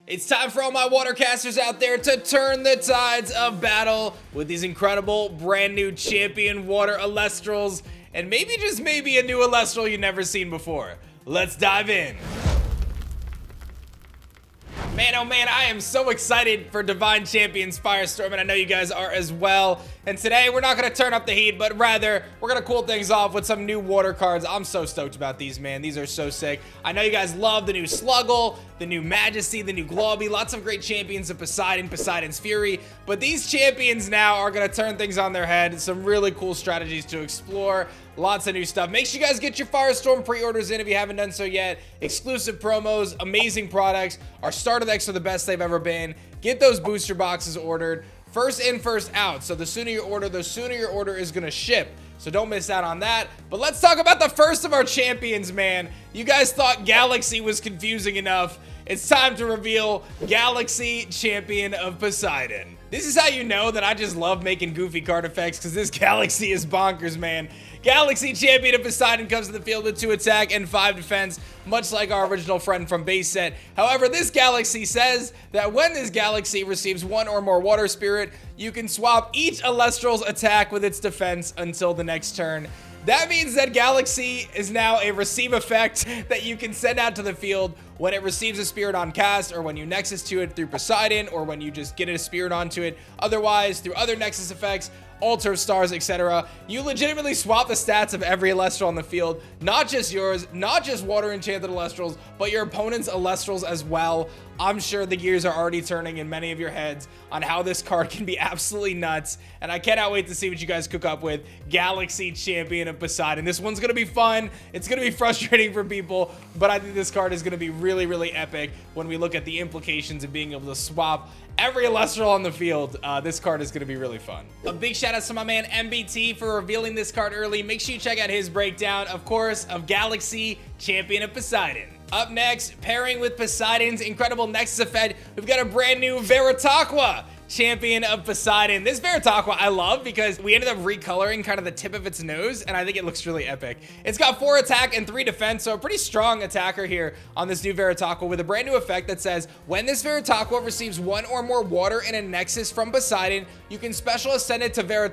It's time for all my watercasters out there to turn the tides of battle with these incredible brand new champion Water Elestrals, and maybe just maybe a new Elestral you've never seen before. Let's dive in. Man, oh man, I am so excited for Divine Champions Firestorm, and I know you guys are as well. And today, we're not going to turn up the heat, but rather, we're going to cool things off with some new water cards. I'm so stoked about these, man. These are so sick. I know you guys love the new Sluggle, the new Majesty, the new Globby, lots of great champions of Poseidon, Poseidon's Fury. But these champions now are going to turn things on their head. Some really cool strategies to explore. Lots of new stuff. Make sure you guys get your Firestorm pre-orders in if you haven't done so yet. Exclusive promos, amazing products. Our starter decks are the best they've ever been. Get those booster boxes ordered. First in, first out. So the sooner you order, the sooner your order is going to ship. So don't miss out on that. But let's talk about the first of our champions, man. You guys thought Galaxy was confusing enough. It's time to reveal Galaxy Champion of Poseidon. This is how you know that I just love making goofy card effects, because this Galaxy is bonkers, man. Galaxy Champion of Poseidon comes to the field with 2 attack and 5 defense, much like our original friend from base set. However, this Galaxy says that when this Galaxy receives 1 or more Water Spirit, you can swap each Elestral's attack with its defense until the next turn. That means that Galaxy is now a receive effect that you can send out to the field when it receives a spirit on cast, or when you nexus to it through Poseidon, or when you just get a spirit onto it. Otherwise, through other nexus effects, Altar of Stars, etc. You legitimately swap the stats of every Elestral on the field, not just yours, not just Water Enchanted Elestrals, but your opponent's Elestrals as well. I'm sure the gears are already turning in many of your heads on how this card can be absolutely nuts, and I cannot wait to see what you guys cook up with Galaxy Champion of Poseidon. This one's gonna be fun. It's gonna be frustrating for people, but I think this card is gonna be really, really epic when we look at the implications of being able to swap every Elestral on the field. This card is going to be really fun. A big shout out to my man MBT for revealing this card early. Make sure you check out his breakdown, of course, of Galaxy Champion of Poseidon. Up next, pairing with Poseidon's incredible Nexus effect, we've got a brand new Vera Champion of Poseidon. This Vera I love because we ended up recoloring kind of the tip of its nose, and I think it looks really epic. It's got 4 attack and 3 defense, so a pretty strong attacker here on this new Vera with a brand new effect that says, when this Vera receives 1 or more water in a nexus from Poseidon, you can special ascend it to Vera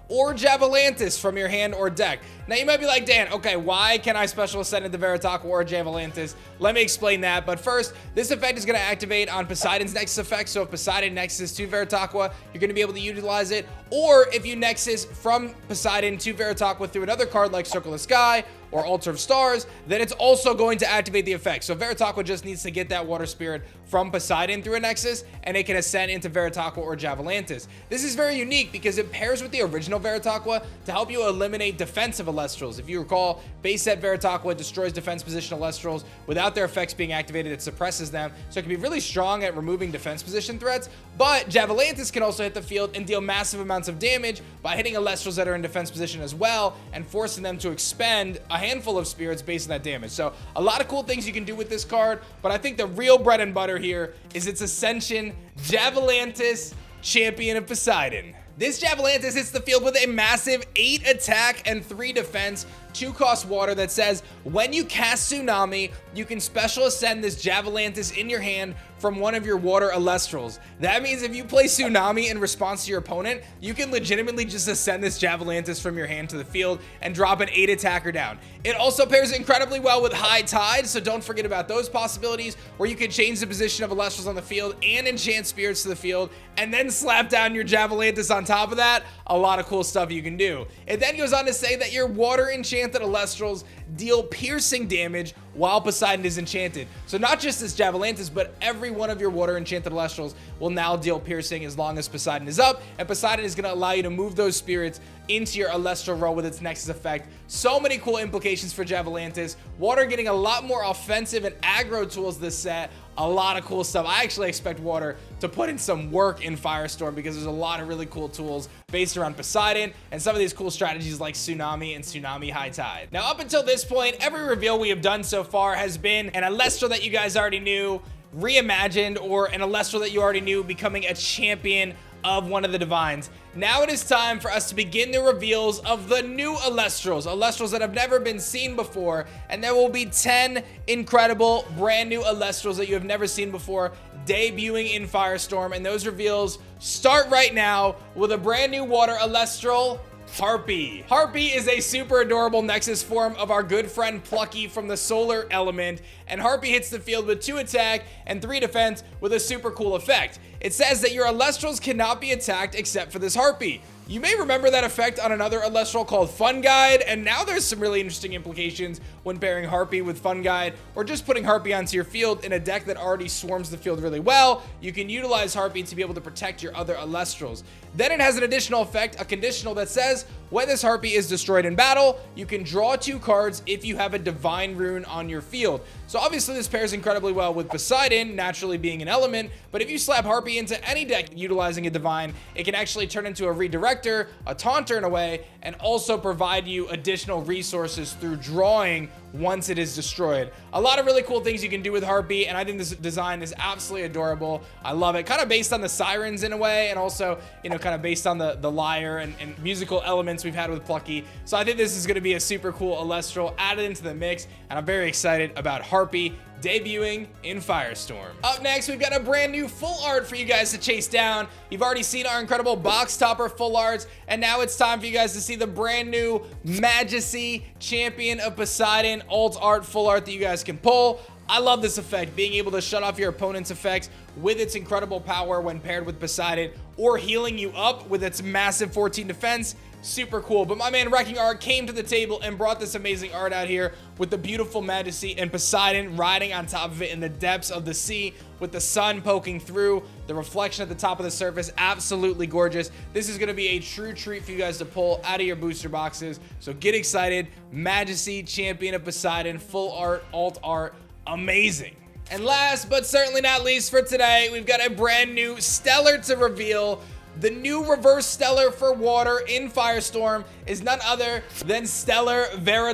or Javelantis from your hand or deck. Now you might be like, Dan, okay, why can I special ascend it to Vera or Javelantis? Let me explain that, but first, this effect is going to activate on Poseidon's Nexus effect, so if Poseidon nexus to Vera you're going to be able to utilize it, or if you nexus from Poseidon to Vera through another card like Circle of Sky or Altar of Stars, then it's also going to activate the effect. So Vera just needs to get that Water Spirit from Poseidon through a nexus, and it can ascend into Vera or Javelantis. This is very unique because it pairs with the original Vera to help you eliminate defensive Elestrals. If you recall, base set Vera destroys defense position Elestrals without their effects being activated. It suppresses them, so it can be really strong at removing defense position threats. But Javelantis can also hit the field and deal massive amounts of damage by hitting Elestrals that are in defense position as well, and forcing them to expend a handful of spirits based on that damage. So a lot of cool things you can do with this card, but I think the real bread and butter here is its Ascension Javelantis Champion of Poseidon. This Javelantis hits the field with a massive 8 attack and 3 defense, 2-cost water that says, when you cast Tsunami, you can special ascend this Javelantis in your hand from one of your Water Elestrals. That means if you play Tsunami in response to your opponent, you can legitimately just ascend this Javelantis from your hand to the field and drop an 8 attacker down. It also pairs incredibly well with High Tide, so don't forget about those possibilities, where you can change the position of Elestrals on the field and enchant spirits to the field, and then slap down your Javelantis on top of that. A lot of cool stuff you can do. It then goes on to say that your Water Enchanted Elestrals deal piercing damage while Poseidon is enchanted. So not just this Javelantis, but every one of your Water Enchanted Elestrals will now deal piercing as long as Poseidon is up, and Poseidon is going to allow you to move those spirits into your Elestral row with its Nexus effect. So many cool implications for Javelantis. Water getting a lot more offensive and aggro tools this set. A lot of cool stuff. I actually expect Water to put in some work in Firestorm, because there's a lot of really cool tools based around Poseidon and some of these cool strategies like Tsunami and Tsunami High Tide. Now, up until this point, every reveal we have done so far has been an Elestral that you guys already knew, reimagined, or an Elestral that you already knew becoming a champion of one of the Divines. Now it is time for us to begin the reveals of the new Elestrals, Elestrals that have never been seen before, and there will be 10 incredible brand new Elestrals that you have never seen before debuting in Firestorm, and those reveals start right now with a brand new Water Elestral, Harpy. Harpy is a super adorable Nexus form of our good friend Plucky from the Solar Element, and Harpy hits the field with 2 attack and 3 defense with a super cool effect. It says that your Elestrals cannot be attacked except for this Harpy. You may remember that effect on another Elestral called Fun Guide, and now there's some really interesting implications when pairing Harpy with Fun Guide, or just putting Harpy onto your field in a deck that already swarms the field really well. You can utilize Harpy to be able to protect your other Elestrals. Then it has an additional effect, a conditional that says, when this Harpy is destroyed in battle, you can draw 2 cards if you have a Divine Rune on your field. So obviously this pairs incredibly well with Poseidon, naturally being an element, but if you slap Harpy into any deck utilizing a Divine, it can actually turn into a Redirector, a Taunter in a way, and also provide you additional resources through drawing once it is destroyed. A lot of really cool things you can do with Harpy, and I think this design is absolutely adorable. I love it. Kind of based on the Sirens in a way, and also, you know, kind of based on the lyre and musical elements we've had with Plucky. So I think this is going to be a super cool Elestral added into the mix, and I'm very excited about Harpy debuting in Firestorm. Up next, we've got a brand new full art for you guys to chase down. You've already seen our incredible box topper full arts, and now it's time for you guys to see the brand new Majesty Champion of Poseidon alt art full art that you guys can pull. I love this effect, being able to shut off your opponent's effects with its incredible power when paired with Poseidon, or healing you up with its massive 14 defense. Super cool. But my man Wrecking Art came to the table and brought this amazing art out here with the beautiful Majesty and Poseidon riding on top of it in the depths of the sea with the sun poking through, the reflection at the top of the surface. Absolutely gorgeous. This is going to be a true treat for you guys to pull out of your booster boxes. So get excited. Majesty, Champion of Poseidon, full art, alt art, amazing. And last but certainly not least for today, we've got a brand new Stellar to reveal. The new reverse Stellar for water in Firestorm is none other than Stellar Vera.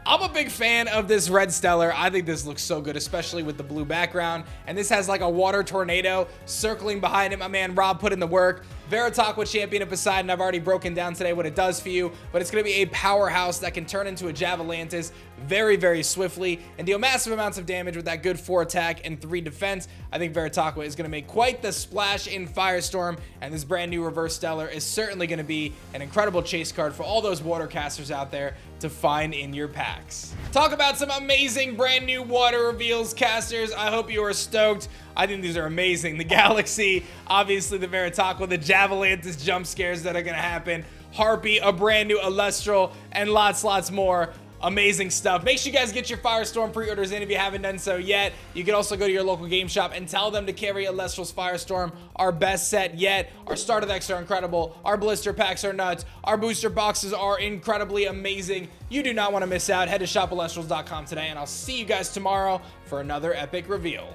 I'm a big fan of this red Stellar. I think this looks so good, especially with the blue background. And this has like a water tornado circling behind it. My man Rob put in the work. Vera, Champion of Poseidon, I've already broken down today what it does for you, but it's going to be a powerhouse that can turn into a Javelantis very, very swiftly and deal massive amounts of damage with that good 4 attack and 3 defense. I think Vera is going to make quite the splash in Firestorm, and this brand new reverse Stellar is certainly going to be an incredible chase card for all those water casters out there to find in your packs. Talk about some amazing brand new water reveals, casters. I hope you are stoked. I think these are amazing. The Galaxy, obviously the Vera, the Javelantis jump scares that are going to happen, Harpy, a brand new Elestral, and lots more. Amazing stuff. Make sure you guys get your Firestorm pre-orders in if you haven't done so yet. You can also go to your local game shop and tell them to carry Elestrals Firestorm, our best set yet. Our starter decks are incredible. Our blister packs are nuts. Our booster boxes are incredibly amazing. You do not want to miss out. Head to shopelestrals.com today, and I'll see you guys tomorrow for another epic reveal.